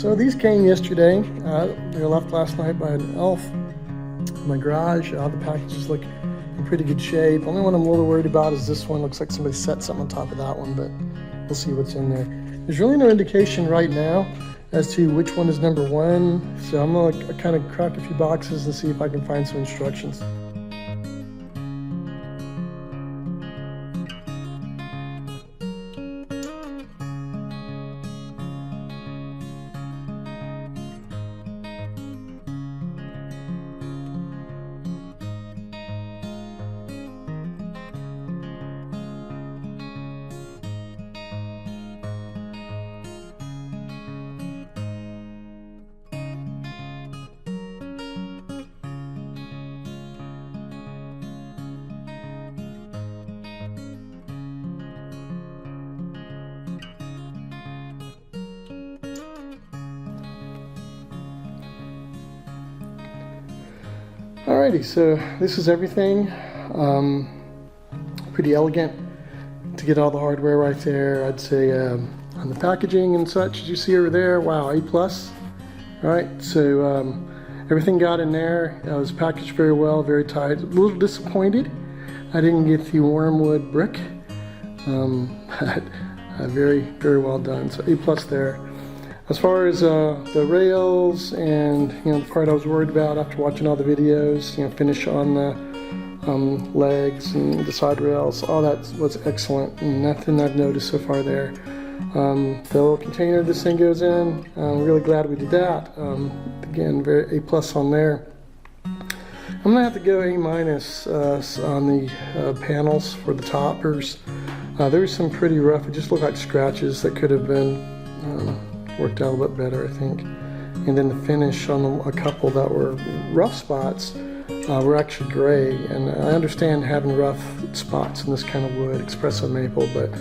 So these came yesterday. They were left last night by an elf in my garage. The packages look in pretty good shape. Only one I'm a little worried about is this one. Looks like somebody set something on top of that one, but we'll see what's in there. There's really no indication right now as to which one is number one. So I'm gonna kind of crack a few boxes and see if I can find some instructions. Alrighty, so this is everything. Pretty elegant to get all the hardware right there. I'd say on the packaging and such, did you see over there? Wow, A+. Alright, so everything got in there. It was packaged very well, very tight. A little disappointed I didn't get the Wyrmwood brick, but very, very well done. So A+ there. As far as the rails and the part I was worried about after watching all the videos, finish on the legs and the side rails, all that was excellent, and nothing I've noticed so far there. The little container this thing goes in, I'm really glad we did that. Again, very A+ on there. I'm gonna have to go A- on the panels for the toppers. There was some pretty rough, it just looked like scratches that could have been worked out a little bit better, I think. And then the finish on a couple that were rough spots were actually gray. And I understand having rough spots in this kind of wood, espresso maple, but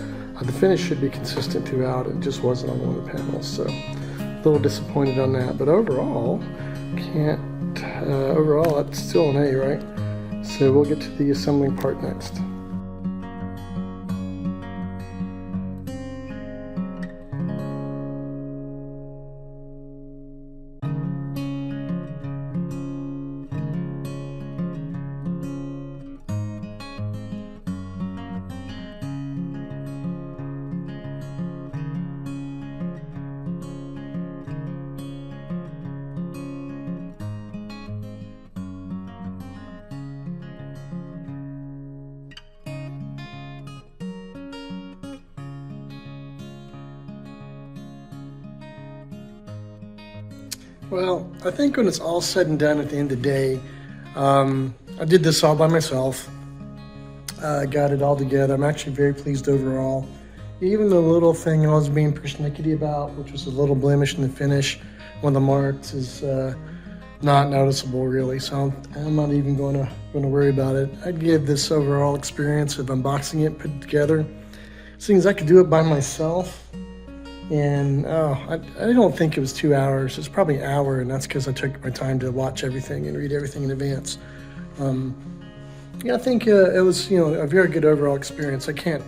the finish should be consistent throughout. It just wasn't on one of the panels, so a little disappointed on that. But overall, overall that's still an A, right? So we'll get to the assembling part next. Well, I think when it's all said and done at the end of the day, I did this all by myself. I got it all together. I'm actually very pleased overall. Even the little thing I was being persnickety about, which was a little blemish in the finish, one of the marks is not noticeable really, so I'm not even going to worry about it. I'd give this overall experience of unboxing it, put it together. Seems I could do it by myself. And I don't think it was 2 hours. It's probably an hour, and that's because I took my time to watch everything and read everything in advance. I think it was a very good overall experience. I can't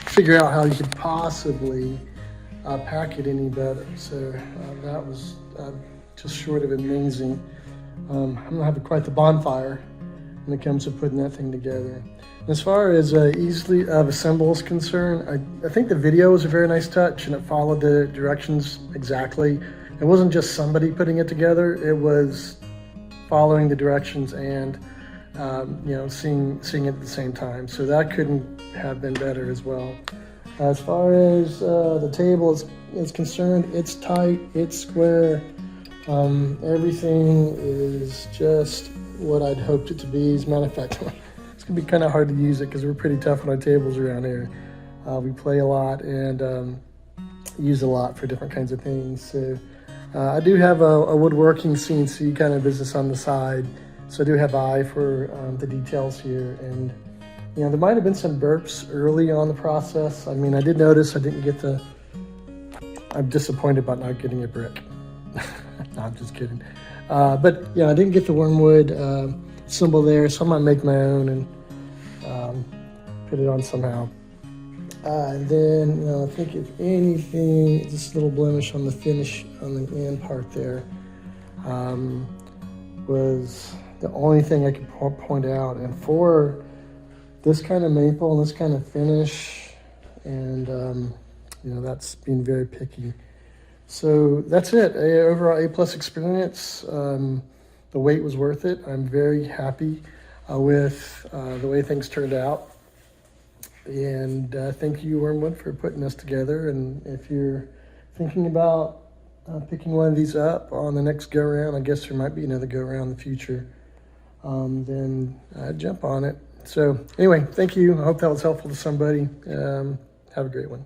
figure out how you could possibly pack it any better. So that was just short of amazing. I'm gonna have quite the bonfire when it comes to putting that thing together. As far as easily assemble is concerned, I think the video was a very nice touch, and it followed the directions exactly. It wasn't just somebody putting it together, it was following the directions and seeing it at the same time. So that couldn't have been better as well. As far as the table is concerned, it's tight, it's square. Everything is just what I'd hoped it to be. As a matter of fact, it's gonna be kind of hard to use it because we're pretty tough on our tables around here. We play a lot and use a lot for different kinds of things. So I do have a woodworking CNC kind of business on the side. So I do have eye for the details here. And there might have been some burps early on the process. I mean, I did notice I didn't get I'm disappointed about not getting a brick. No, I'm just kidding. But yeah, I didn't get the Wyrmwood symbol there, so I might make my own and put it on somehow. And then, I think if anything, just a little blemish on the finish on the end part there was the only thing I could point out. And for this kind of maple and this kind of finish, and that's being very picky. So that's it. Overall A+ experience. The wait was worth it. I'm very happy with the way things turned out. And thank you, Wyrmwood, for putting this together. And if you're thinking about picking one of these up on the next go round, I guess there might be another go round in the future, then jump on it. So anyway, thank you. I hope that was helpful to somebody. Have a great one.